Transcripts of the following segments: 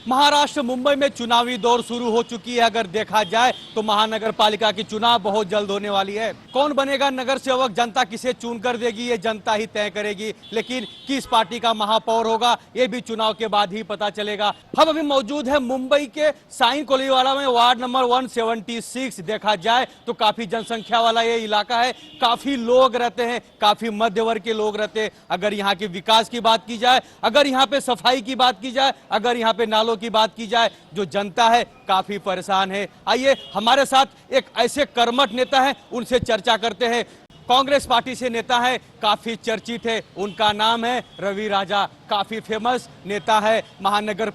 महाराष्ट्र मुंबई में चुनावी दौर शुरू हो चुकी है। अगर देखा जाए तो महानगर पालिका की चुनाव बहुत जल्द होने वाली है। कौन बनेगा नगर सेवक, जनता किसे चुन कर देगी, ये जनता ही तय करेगी। लेकिन किस पार्टी का महापौर होगा ये भी चुनाव के बाद ही पता चलेगा। हम अभी मौजूद है मुंबई के साइन कोलीवाड़ा में, वार्ड नंबर 176। देखा जाए तो काफी जनसंख्या वाला ये इलाका है, काफी लोग रहते हैं, काफी मध्य वर्ग के लोग रहते हैं। अगर यहाँ के विकास की बात की जाए, अगर यहाँ पे सफाई की बात की जाए, अगर यहाँ पे नालों की बात की जाए, जो जनता है काफी परेशान है। आइए हमारे साथ एक ऐसे कर्मठ नेता है, उनसे चर्चा करते हैं। कांग्रेस पार्टी से नेता है, काफी चर्चित है, उनका नाम है रवि राजा। काफी फेमस नेता है, महानगर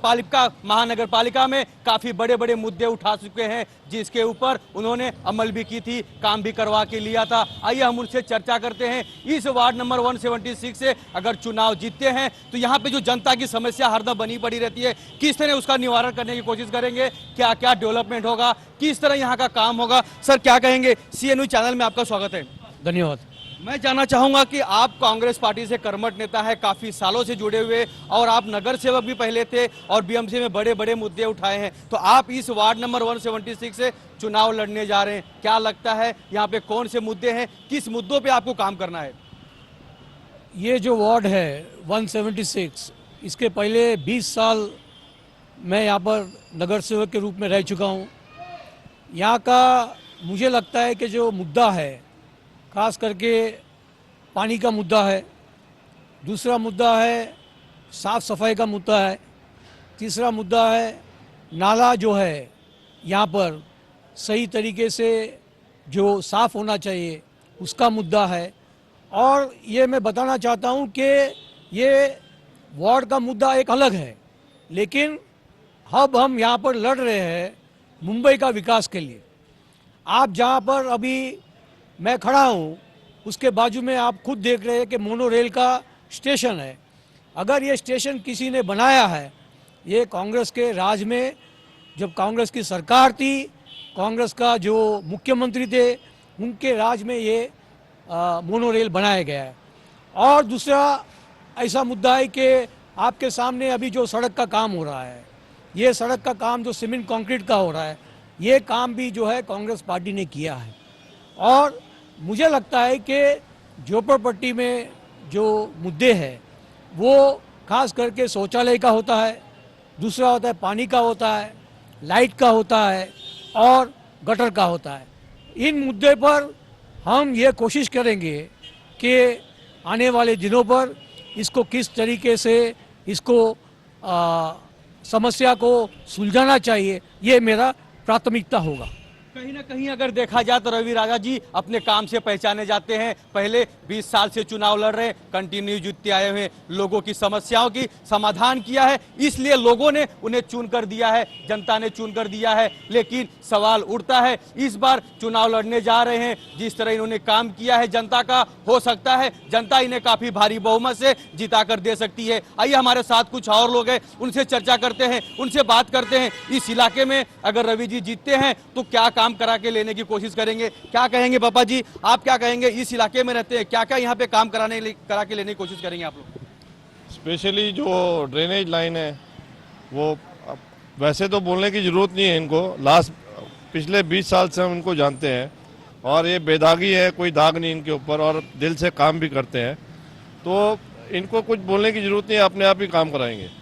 पालिका में काफी बड़े बड़े मुद्दे उठा चुके हैं, जिसके ऊपर उन्होंने अमल भी की थी, काम भी करवा के लिया था। आइए हम उनसे चर्चा करते हैं। इस वार्ड नंबर 176 से अगर चुनाव जीतते हैं तो यहाँ पे जो जनता की समस्या हरदम बनी पड़ी रहती है, किस तरह उसका निवारण करने की कोशिश करेंगे, क्या क्या डेवलपमेंट होगा, किस तरह यहाँ का काम होगा। सर क्या कहेंगे? सीएनयू चैनल में आपका स्वागत है। धन्यवाद। मैं जानना चाहूंगा कि आप कांग्रेस पार्टी से कर्मठ नेता है, काफी सालों से जुड़े हुए, और आप नगर सेवक भी पहले थे और बीएमसी में बड़े बड़े मुद्दे उठाए हैं। तो आप इस वार्ड नंबर 176 से चुनाव लड़ने जा रहे हैं, क्या लगता है यहाँ पे कौन से मुद्दे हैं, किस मुद्दों पे आपको काम करना है? ये जो वार्ड है 176, इसके पहले 20 साल मैं यहाँ पर नगर सेवक के रूप में रह चुका हूँ। यहाँ का मुझे लगता है कि जो मुद्दा है, खास करके पानी का मुद्दा है, दूसरा मुद्दा है साफ़ सफाई का मुद्दा है, तीसरा मुद्दा है नाला जो है यहाँ पर सही तरीके से जो साफ़ होना चाहिए उसका मुद्दा है। और ये मैं बताना चाहता हूँ कि ये वार्ड का मुद्दा एक अलग है, लेकिन अब हम यहाँ पर लड़ रहे हैं मुंबई का विकास के लिए। आप जहाँ पर अभी मैं खड़ा हूँ उसके बाजू में आप खुद देख रहे हैं कि मोनो रेल का स्टेशन है। अगर ये स्टेशन किसी ने बनाया है, ये कांग्रेस के राज में, जब कांग्रेस की सरकार थी, कांग्रेस का जो मुख्यमंत्री थे, उनके राज में ये मोनो रेल बनाया गया है। और दूसरा ऐसा मुद्दा है कि आपके सामने अभी जो सड़क का काम हो रहा है, ये सड़क का काम जो सीमेंट कंक्रीट का हो रहा है, ये काम भी जो है कांग्रेस पार्टी ने किया है। और मुझे लगता है कि झोपड़पट्टी में जो मुद्दे हैं वो खास करके शौचालय का होता है, दूसरा होता है पानी का होता है, लाइट का होता है और गटर का होता है। इन मुद्दे पर हम ये कोशिश करेंगे कि आने वाले दिनों पर इसको किस तरीके से इसको समस्या को सुलझाना चाहिए, ये मेरा प्राथमिकता होगा। कहीं ना कहीं अगर देखा जाए तो रवि राजा जी अपने काम से पहचाने जाते हैं। पहले 20 साल से चुनाव लड़ रहे हैं, कंटिन्यू जीतते आए हुए, लोगों की समस्याओं की समाधान किया है, इसलिए लोगों ने उन्हें चुन कर दिया है, जनता ने चुन कर दिया है। लेकिन सवाल उठता है, इस बार चुनाव लड़ने जा रहे हैं, जिस तरह इन्होंने काम किया है जनता का, हो सकता है जनता इन्हें काफी भारी बहुमत से जिता कर दे सकती है। आइए हमारे साथ कुछ और लोग हैं, उनसे चर्चा करते हैं, उनसे बात करते हैं। इस इलाके में अगर रवि जी जीतते हैं तो क्या काम करा के लेने की कोशिश करेंगे? क्या कहेंगे पापा जी, आप क्या कहेंगे? इस इलाके में रहते हैं, क्या क्या यहाँ पे काम करा के लेने की कोशिश करेंगे आप लोग? स्पेशली जो ड्रेनेज लाइन है वो, वैसे तो बोलने की ज़रूरत नहीं है इनको, पिछले 20 साल से हम इनको जानते हैं और ये बेदागी है, कोई दाग नहीं इनके ऊपर और दिल से काम भी करते हैं, तो इनको कुछ बोलने की ज़रूरत नहीं है, अपने आप ही काम कराएंगे।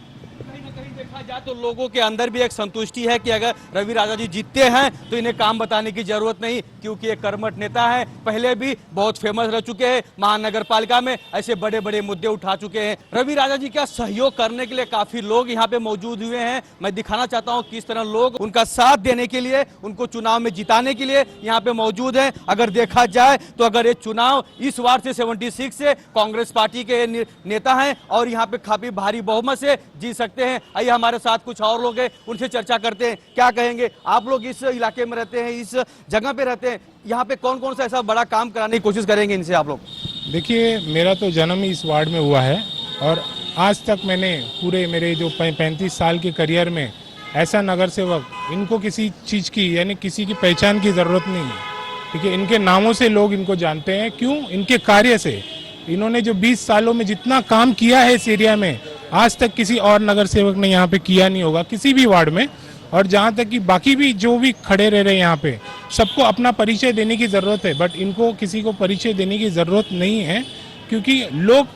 देखा जाए तो लोगों के अंदर भी एक संतुष्टि है कि अगर रवि राजा जी जीतते हैं तो इन्हें काम बताने की जरूरत नहीं, क्योंकि एक कर्मठ नेता है, पहले भी बहुत फेमस रह चुके हैं, महानगर पालिका में ऐसे बड़े बड़े मुद्दे उठा चुके हैं। रवि राजा जी का सहयोग करने के लिए काफी लोग यहाँ पे मौजूद हुए हैं। मैं दिखाना चाहता हूँ किस तरह लोग उनका साथ देने के लिए, उनको चुनाव में जिताने के लिए यहाँ पे मौजूद है। अगर देखा जाए तो अगर ये चुनाव इस वार्ड से 76 से कांग्रेस पार्टी के नेता है और यहाँ पे काफी भारी बहुमत से जीत सकते हैं। आइए हमारे साथ कुछ और लोग हैं, उनसे चर्चा करते हैं। क्या कहेंगे? आप लोग इस इलाके में रहते हैं, इस जगह पे रहते हैं, यहाँ पे कौन कौन सा ऐसा बड़ा काम कराने की कोशिश करेंगे इनसे आप लोग? देखिए, मेरा तो जन्म ही इस वार्ड में हुआ है और आज तक मैंने पूरे मेरे जो 35 साल के करियर में ऐसा नगर सेवक, इनको किसी चीज़ की यानी किसी की पहचान की ज़रूरत नहीं है, ठीक है। इनके नामों से लोग इनको जानते हैं। क्यों? इनके कार्य से। इन्होंने जो 20 सालों में जितना काम किया है इस एरिया में, आज तक किसी और नगर सेवक ने यहाँ पे किया नहीं होगा किसी भी वार्ड में। और जहाँ तक कि बाकी भी जो भी खड़े रह रहे हैं यहाँ पे, सबको अपना परिचय देने की ज़रूरत है, बट इनको किसी को परिचय देने की ज़रूरत नहीं है, क्योंकि लोग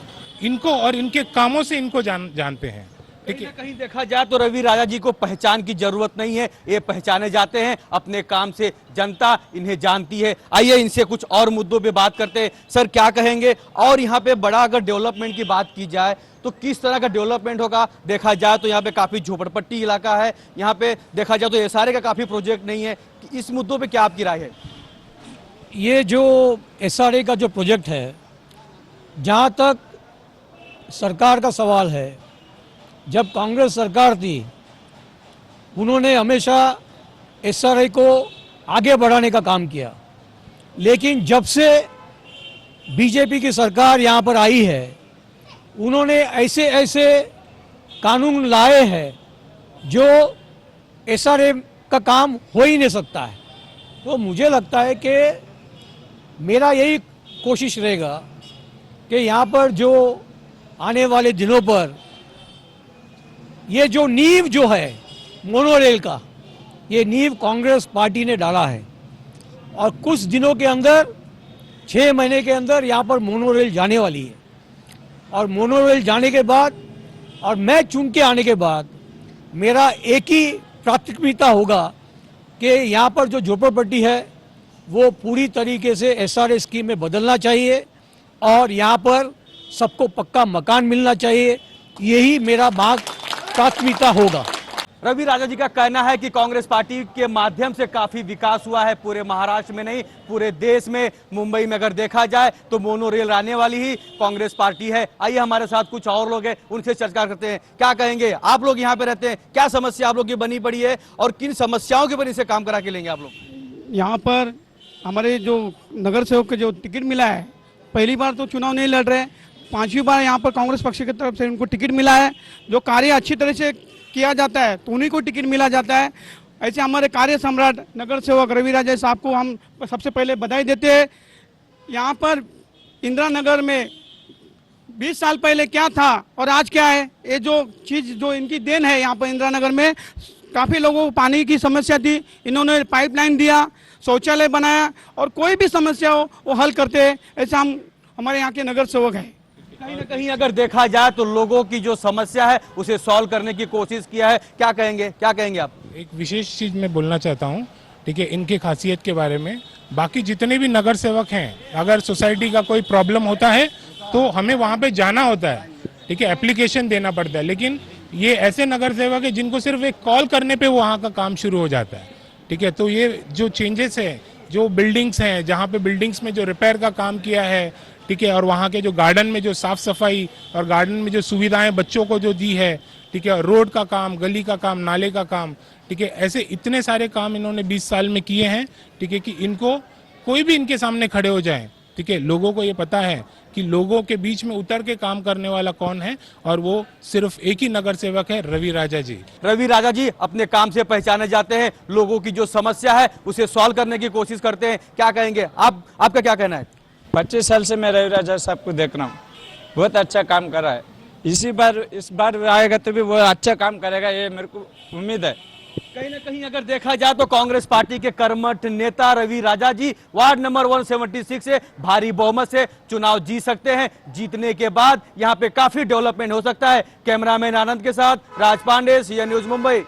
इनको और इनके कामों से इनको जानते हैं। कहीं ना कहीं देखा जाए तो रवि राजा जी को पहचान की जरूरत नहीं है, ये पहचाने जाते हैं अपने काम से, जनता इन्हें जानती है। आइए इनसे कुछ और मुद्दों पे बात करते हैं। सर क्या कहेंगे, और यहाँ पे बड़ा अगर डेवलपमेंट की बात की जाए तो किस तरह का डेवलपमेंट होगा? देखा जाए तो यहाँ पे काफी झोपड़पट्टी इलाका है, यहाँ पे देखा जाए तो एसआरए का काफी प्रोजेक्ट नहीं है। इस मुद्दों पे क्या आपकी राय है? ये जो एसआरए का जो प्रोजेक्ट है, जहाँ तक सरकार का सवाल है, जब कांग्रेस सरकार थी उन्होंने हमेशा एसआरए को आगे बढ़ाने का काम किया, लेकिन जब से बीजेपी की सरकार यहाँ पर आई है उन्होंने ऐसे ऐसे कानून लाए हैं जो एसआरए का काम हो ही नहीं सकता है। तो मुझे लगता है कि मेरा यही कोशिश रहेगा कि यहाँ पर जो आने वाले दिनों पर ये जो नींव जो है मोनोरेल का, ये नींव कांग्रेस पार्टी ने डाला है और कुछ दिनों के अंदर 6 महीने के अंदर यहाँ पर मोनोरेल जाने वाली है। और मोनोरेल जाने के बाद और मैं चुन के आने के बाद मेरा एक ही प्राथमिकता होगा कि यहाँ पर जो झोपड़पट्टी है वो पूरी तरीके से एसआरए स्कीम में बदलना चाहिए और यहाँ पर सबको पक्का मकान मिलना चाहिए। यही मेरा मांग प्राथमिकता होगा। रवि राजा जी का कहना है कि कांग्रेस पार्टी के माध्यम से काफी विकास हुआ है, पूरे महाराष्ट्र में नहीं पूरे देश में। मुंबई में अगर देखा जाए तो मोनो रेल आने वाली ही कांग्रेस पार्टी है। आइए हमारे साथ कुछ और लोग हैं, उनसे चर्चा करते हैं। क्या कहेंगे, आप लोग यहाँ पे रहते हैं, क्या समस्या आप लोग की बनी पड़ी है और किन समस्याओं के ऊपर इसे काम करा के लेंगे आप लोग? यहाँ पर हमारे जो नगर सेवक के जो टिकट मिला है, पहली बार तो चुनाव नहीं लड़ रहे, 5वीं बार यहाँ पर कांग्रेस पक्ष की तरफ से उनको टिकट मिला है। जो कार्य अच्छी तरह से किया जाता है तो उन्हीं को टिकट मिला जाता है। ऐसे हमारे कार्य सम्राट नगर सेवक रवि राजा साहब को हम सबसे पहले बधाई देते हैं। यहाँ पर इंदिरा नगर में 20 साल पहले क्या था और आज क्या है, ये जो चीज़ जो इनकी देन है, यहाँ पर इंदिरा नगर में काफ़ी लोगों को पानी की समस्या थी, इन्होंने पाइपलाइन दिया, शौचालय बनाया और कोई भी समस्या हो वो हल करते हैं। ऐसे हम हमारे यहाँ के नगर सेवक हैं। कहीं ना कहीं अगर देखा जाए तो लोगों की जो समस्या है उसे सॉल्व करने की कोशिश किया है। क्या कहेंगे आप? एक विशेष चीज मैं बोलना चाहता हूँ, ठीक है, इनके खासियत के बारे में। बाकी जितने भी नगर सेवक हैं, अगर सोसाइटी का कोई प्रॉब्लम होता है तो हमें वहाँ पे जाना होता है, ठीक है, एप्लीकेशन देना पड़ता है। लेकिन ये ऐसे नगर सेवक है जिनको सिर्फ एक कॉल करने पे वहाँ का काम शुरू हो जाता है, ठीक है। तो ये जो चेंजेस है, जो बिल्डिंग्स हैं, जहाँ पे बिल्डिंग्स में जो रिपेयर का काम किया है, ठीक है, और वहाँ के जो गार्डन में जो साफ सफाई और गार्डन में जो सुविधाएं बच्चों को जो दी है, ठीक है, रोड का काम, गली का काम, नाले का काम, ठीक है, ऐसे इतने सारे काम इन्होंने 20 साल में किए हैं, ठीक है, कि इनको कोई भी इनके सामने खड़े हो जाए, ठीक है, लोगों को ये पता है कि लोगों के बीच में उतर के काम करने वाला कौन है, और वो सिर्फ एक ही नगर सेवक है, रवि राजा जी। रवि राजा जी अपने काम से पहचाने जाते हैं, लोगों की जो समस्या है उसे सॉल्व करने की कोशिश करते हैं। क्या कहेंगे आपका क्या कहना है? 25 साल से मैं रवि राजा साहब को देख रहा हूँ, बहुत अच्छा काम कर रहा है। इस बार आएगा तो भी वो अच्छा काम करेगा, ये मेरे को उम्मीद है। कहीं ना कहीं अगर देखा जाए तो कांग्रेस पार्टी के कर्मठ नेता रवि राजा जी वार्ड नंबर 176 से भारी बहुमत से चुनाव जीत सकते हैं। जीतने के बाद यहाँ पे काफी डेवलपमेंट हो सकता है। कैमरामैन आनंद के साथ राज पांडे, सीएन न्यूज मुंबई।